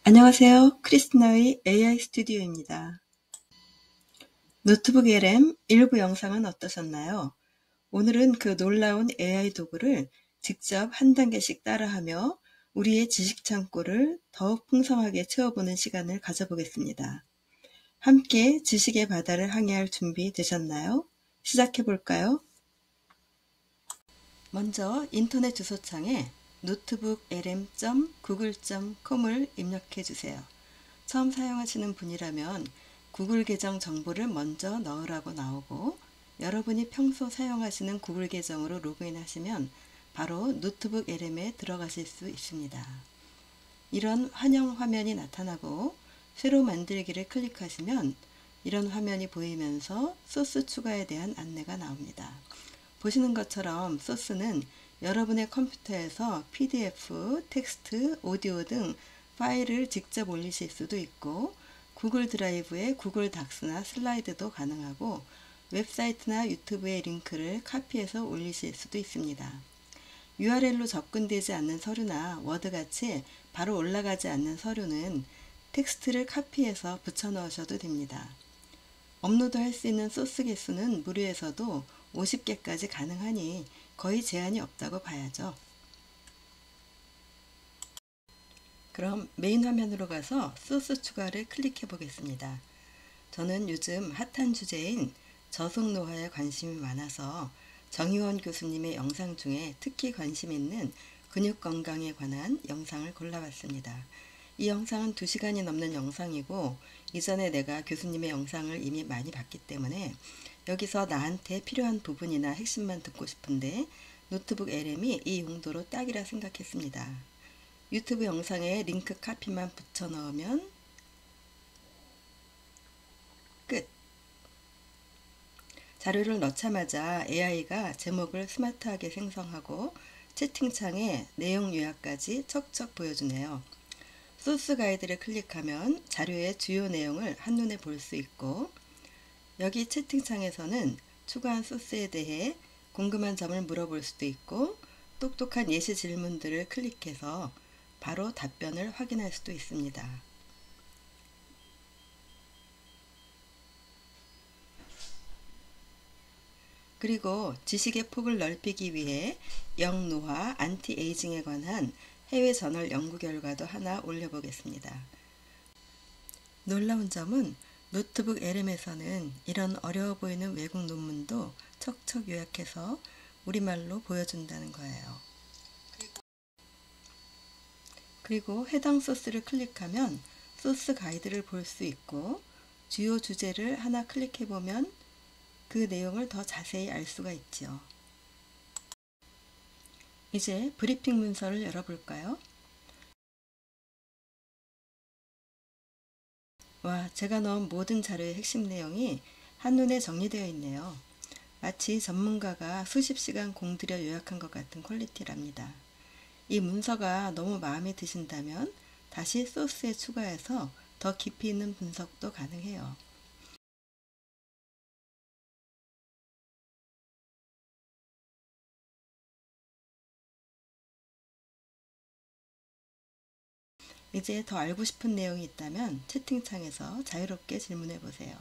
안녕하세요. 크리스나의 AI 스튜디오입니다. 노트북 LM 일부 영상은 어떠셨나요? 오늘은 그 놀라운 AI 도구를 직접 한 단계씩 따라하며 우리의 지식 창고를 더욱 풍성하게 채워보는 시간을 가져보겠습니다. 함께 지식의 바다를 항해할 준비 되셨나요? 시작해볼까요? 먼저 인터넷 주소창에 notebook.lm.google.com을 입력해주세요. 처음 사용하시는 분이라면 구글 계정 정보를 먼저 넣으라고 나오고, 여러분이 평소 사용하시는 구글 계정으로 로그인하시면 바로 노트북 LM에 들어가실 수 있습니다. 이런 환영 화면이 나타나고 새로 만들기를 클릭하시면 이런 화면이 보이면서 소스 추가에 대한 안내가 나옵니다. 보시는 것처럼 소스는 여러분의 컴퓨터에서 PDF, 텍스트, 오디오 등 파일을 직접 올리실 수도 있고, 구글 드라이브에 구글 닥스나 슬라이드도 가능하고, 웹사이트나 유튜브의 링크를 카피해서 올리실 수도 있습니다. URL로 접근되지 않는 서류나 워드같이 바로 올라가지 않는 서류는 텍스트를 카피해서 붙여 넣으셔도 됩니다. 업로드할 수 있는 소스 개수는 무료에서도 50개까지 가능하니 거의 제한이 없다고 봐야죠. 그럼 메인 화면으로 가서 소스 추가를 클릭해 보겠습니다. 저는 요즘 핫한 주제인 저속 노화에 관심이 많아서 정의원 교수님의 영상 중에 특히 관심 있는 근육 건강에 관한 영상을 골라봤습니다. 이 영상은 2시간이 넘는 영상이고, 이전에 내가 교수님의 영상을 이미 많이 봤기 때문에 여기서 나한테 필요한 부분이나 핵심만 듣고 싶은데 노트북 LM이 이 용도로 딱이라 생각했습니다. 유튜브 영상에 링크 카피만 붙여 넣으면 끝! 자료를 넣자마자 AI가 제목을 스마트하게 생성하고 채팅창에 내용 요약까지 척척 보여주네요. 소스 가이드를 클릭하면 자료의 주요 내용을 한눈에 볼 수 있고, 여기 채팅창에서는 추가한 소스에 대해 궁금한 점을 물어볼 수도 있고, 똑똑한 예시 질문들을 클릭해서 바로 답변을 확인할 수도 있습니다. 그리고 지식의 폭을 넓히기 위해 영노화, 안티에이징에 관한 해외 저널 연구 결과도 하나 올려보겠습니다. 놀라운 점은 노트북 LM에서는 이런 어려워 보이는 외국 논문도 척척 요약해서 우리말로 보여준다는 거예요. 그리고 해당 소스를 클릭하면 소스 가이드를 볼 수 있고, 주요 주제를 하나 클릭해보면 그 내용을 더 자세히 알 수가 있죠. 이제 브리핑 문서를 열어볼까요? 와, 제가 넣은 모든 자료의 핵심 내용이 한눈에 정리되어 있네요. 마치 전문가가 수십 시간 공들여 요약한 것 같은 퀄리티랍니다. 이 문서가 너무 마음에 드신다면 다시 소스에 추가해서 더 깊이 있는 분석도 가능해요. 이제 더 알고 싶은 내용이 있다면 채팅창에서 자유롭게 질문해 보세요.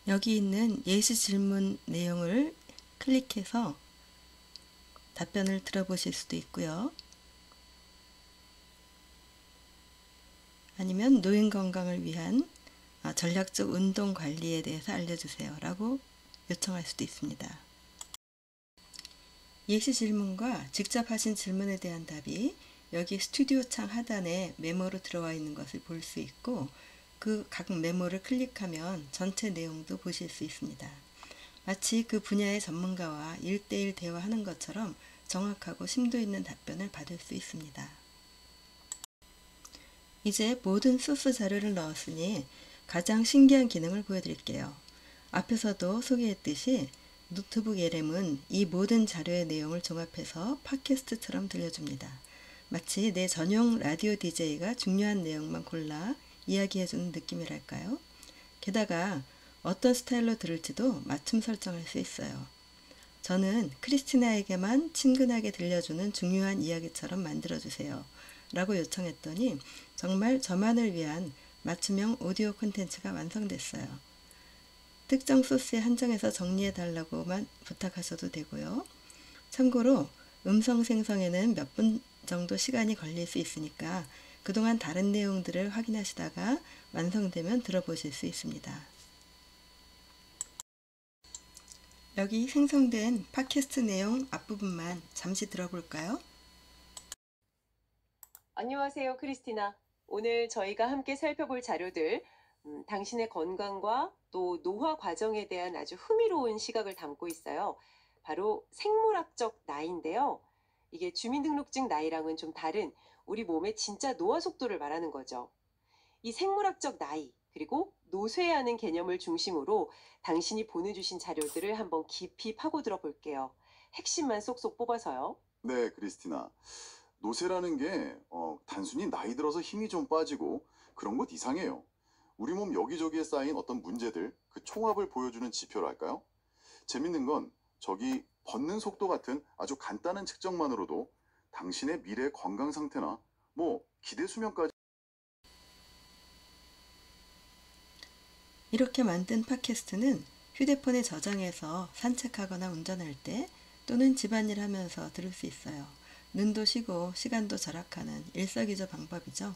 여기 있는 예시 질문 내용을 클릭해서 답변을 들어보실 수도 있고요. 아니면 노인 건강을 위한 전략적 운동 관리에 대해서 알려주세요 라고 요청할 수도 있습니다. 예시 질문과 직접 하신 질문에 대한 답이 여기 스튜디오 창 하단에 메모로 들어와 있는 것을 볼 수 있고, 그 각 메모를 클릭하면 전체 내용도 보실 수 있습니다. 마치 그 분야의 전문가와 1대1 대화하는 것처럼 정확하고 심도 있는 답변을 받을 수 있습니다. 이제 모든 소스 자료를 넣었으니 가장 신기한 기능을 보여드릴게요. 앞에서도 소개했듯이 노트북 LM은 이 모든 자료의 내용을 종합해서 팟캐스트처럼 들려줍니다. 마치 내 전용 라디오 DJ가 중요한 내용만 골라 이야기해주는 느낌이랄까요? 게다가 어떤 스타일로 들을지도 맞춤 설정할 수 있어요. 저는 크리스티나에게만 친근하게 들려주는 중요한 이야기처럼 만들어주세요. 라고 요청했더니 정말 저만을 위한 맞춤형 오디오 콘텐츠가 완성됐어요. 특정 소스에 한정해서 정리해달라고만 부탁하셔도 되고요. 참고로 음성 생성에는 몇 분 정도 시간이 걸릴 수 있으니까 그동안 다른 내용들을 확인하시다가 완성되면 들어보실 수 있습니다. 여기 생성된 팟캐스트 내용 앞부분만 잠시 들어볼까요? 안녕하세요, 크리스티나. 오늘 저희가 함께 살펴볼 자료들, 당신의 건강과 또 노화 과정에 대한 아주 흥미로운 시각을 담고 있어요. 바로 생물학적 나이인데요. 이게 주민등록증 나이랑은 좀 다른 우리 몸의 진짜 노화 속도를 말하는 거죠. 이 생물학적 나이, 그리고 노쇠하는 개념을 중심으로 당신이 보내주신 자료들을 한번 깊이 파고들어 볼게요. 핵심만 쏙쏙 뽑아서요. 네, 크리스티나. 노쇠라는 게 단순히 나이 들어서 힘이 좀 빠지고 그런 것 이상해요. 우리 몸 여기저기에 쌓인 어떤 문제들, 그 총합을 보여주는 지표랄까요? 재밌는 건 저기 벗는 속도 같은 아주 간단한 측정만으로도 당신의 미래 건강 상태나 뭐 기대 수명까지. 이렇게 만든 팟캐스트는 휴대폰에 저장해서 산책하거나 운전할 때 또는 집안일 하면서 들을 수 있어요. 눈도 쉬고 시간도 절약하는 일석이조 방법이죠.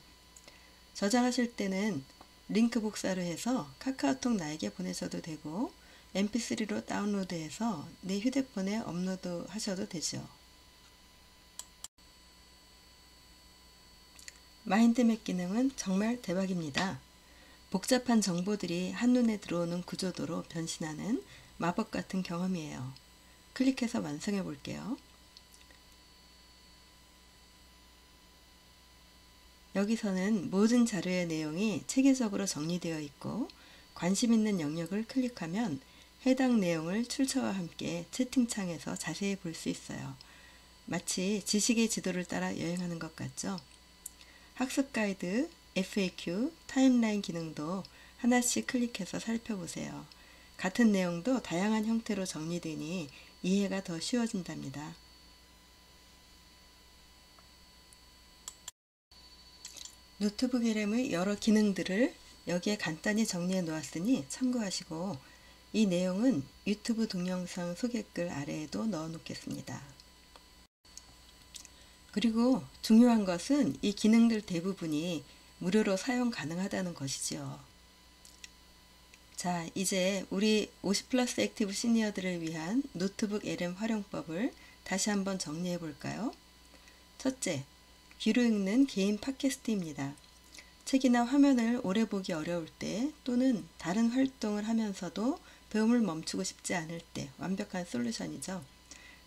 저장하실 때는 링크 복사를 해서 카카오톡 나에게 보내셔도 되고 mp3로 다운로드해서 내 휴대폰에 업로드 하셔도 되죠. 마인드맵 기능은 정말 대박입니다. 복잡한 정보들이 한눈에 들어오는 구조도로 변신하는 마법 같은 경험이에요. 클릭해서 완성해 볼게요. 여기서는 모든 자료의 내용이 체계적으로 정리되어 있고 관심 있는 영역을 클릭하면 해당 내용을 출처와 함께 채팅창에서 자세히 볼 수 있어요. 마치 지식의 지도를 따라 여행하는 것 같죠? 학습 가이드, FAQ, 타임라인 기능도 하나씩 클릭해서 살펴보세요. 같은 내용도 다양한 형태로 정리되니 이해가 더 쉬워진답니다. 노트북 LM의 여러 기능들을 여기에 간단히 정리해 놓았으니 참고하시고 이 내용은 유튜브 동영상 소개글 아래에도 넣어 놓겠습니다. 그리고 중요한 것은 이 기능들 대부분이 무료로 사용 가능하다는 것이지요. 자, 이제 우리 50 플러스 액티브 시니어들을 위한 노트북 LM 활용법을 다시 한번 정리해 볼까요? 첫째, 귀로 읽는 개인 팟캐스트입니다. 책이나 화면을 오래 보기 어려울 때 또는 다른 활동을 하면서도 배움을 멈추고 싶지 않을 때 완벽한 솔루션이죠.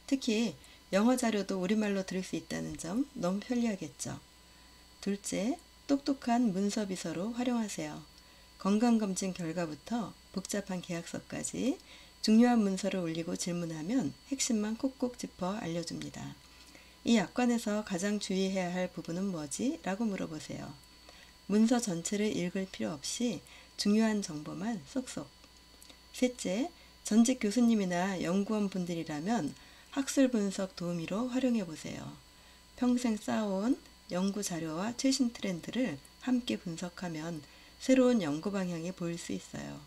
특히 영어 자료도 우리말로 들을 수 있다는 점 너무 편리하겠죠. 둘째, 똑똑한 문서 비서로 활용하세요. 건강검진 결과부터 복잡한 계약서까지 중요한 문서를 올리고 질문하면 핵심만 콕콕 짚어 알려줍니다. 이 약관에서 가장 주의해야 할 부분은 뭐지? 라고 물어보세요. 문서 전체를 읽을 필요 없이 중요한 정보만 쏙쏙. 셋째, 전직 교수님이나 연구원 분들이라면 학술 분석 도우미로 활용해 보세요. 평생 쌓아온 연구 자료와 최신 트렌드를 함께 분석하면 새로운 연구 방향이 보일 수 있어요.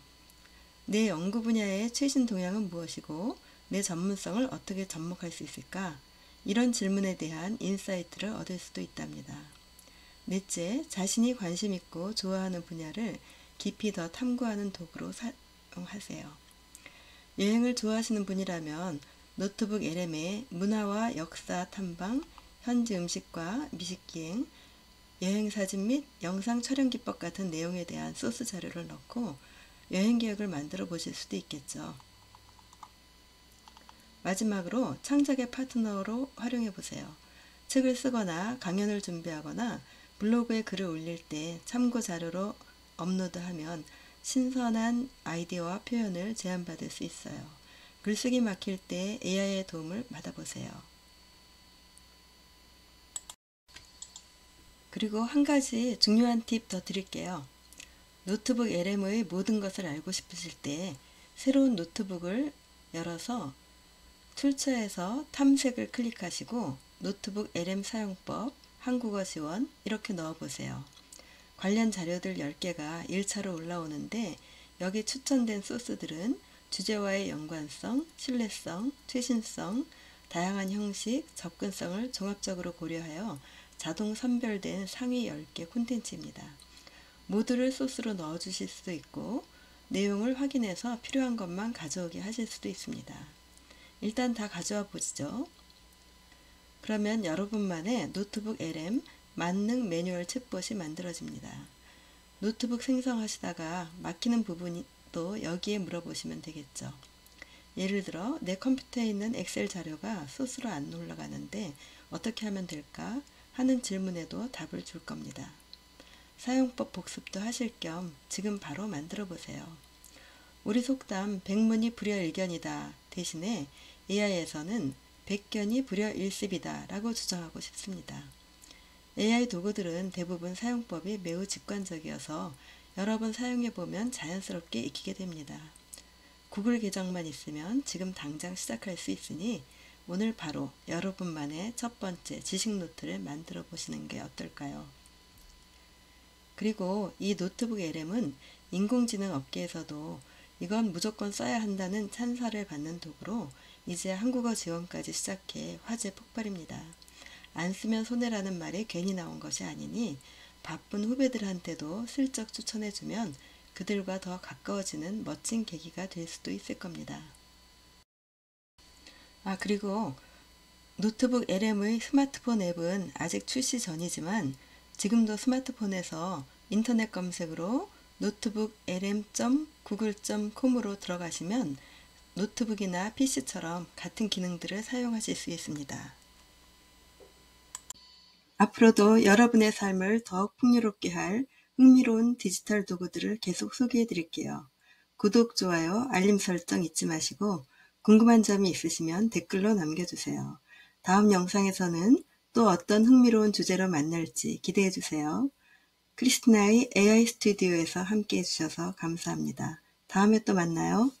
내 연구 분야의 최신 동향은 무엇이고 내 전문성을 어떻게 접목할 수 있을까? 이런 질문에 대한 인사이트를 얻을 수도 있답니다. 넷째, 자신이 관심 있고 좋아하는 분야를 깊이 더 탐구하는 도구로 사용하세요. 여행을 좋아하시는 분이라면 노트북 LM에 문화와 역사 탐방, 현지 음식과 미식기행, 여행사진 및 영상 촬영 기법 같은 내용에 대한 소스 자료를 넣고 여행 계획을 만들어 보실 수도 있겠죠. 마지막으로 창작의 파트너로 활용해 보세요. 책을 쓰거나 강연을 준비하거나 블로그에 글을 올릴 때 참고 자료로 업로드하면 신선한 아이디어와 표현을 제안받을 수 있어요. 글쓰기 막힐 때 AI의 도움을 받아보세요. 그리고 한 가지 중요한 팁 더 드릴게요. 노트북 LM의 모든 것을 알고 싶으실 때 새로운 노트북을 열어서 출처에서 탐색을 클릭하시고 노트북 LM 사용법, 한국어 지원 이렇게 넣어보세요. 관련 자료들 10개가 1차로 올라오는데 여기 추천된 소스들은 주제와의 연관성, 신뢰성, 최신성, 다양한 형식, 접근성을 종합적으로 고려하여 자동 선별된 상위 10개 콘텐츠입니다. 모두를 소스로 넣어주실 수도 있고 내용을 확인해서 필요한 것만 가져오게 하실 수도 있습니다. 일단 다 가져와 보시죠. 그러면 여러분만의 노트북 LM 만능 매뉴얼 챗봇이 만들어집니다. 노트북 생성하시다가 막히는 부분도 여기에 물어보시면 되겠죠. 예를 들어 내 컴퓨터에 있는 엑셀 자료가 소스로 안 올라가는데 어떻게 하면 될까 하는 질문에도 답을 줄 겁니다. 사용법 복습도 하실 겸 지금 바로 만들어 보세요. 우리 속담 백문이 불여일견이다 대신에 AI에서는 백견이 불여일습이다 라고 주장하고 싶습니다. AI 도구들은 대부분 사용법이 매우 직관적이어서 여러 번 사용해보면 자연스럽게 익히게 됩니다. 구글 계정만 있으면 지금 당장 시작할 수 있으니 오늘 바로 여러분만의 첫 번째 지식 노트를 만들어 보시는 게 어떨까요? 그리고 이 노트북 LM은 인공지능 업계에서도 이건 무조건 써야 한다는 찬사를 받는 도구로 이제 한국어 지원까지 시작해 화제 폭발입니다. 안 쓰면 손해라는 말이 괜히 나온 것이 아니니 바쁜 후배들한테도 슬쩍 추천해주면 그들과 더 가까워지는 멋진 계기가 될 수도 있을 겁니다. 그리고 노트북 LM의 스마트폰 앱은 아직 출시 전이지만 지금도 스마트폰에서 인터넷 검색으로 노트북 lm.google.com으로 들어가시면 노트북이나 PC처럼 같은 기능들을 사용하실 수 있습니다. 앞으로도 여러분의 삶을 더욱 풍요롭게 할 흥미로운 디지털 도구들을 계속 소개해 드릴게요. 구독, 좋아요, 알림 설정 잊지 마시고 궁금한 점이 있으시면 댓글로 남겨주세요. 다음 영상에서는 또 어떤 흥미로운 주제로 만날지 기대해 주세요. 크리스티나의 AI 스튜디오에서 함께 해주셔서 감사합니다. 다음에 또 만나요.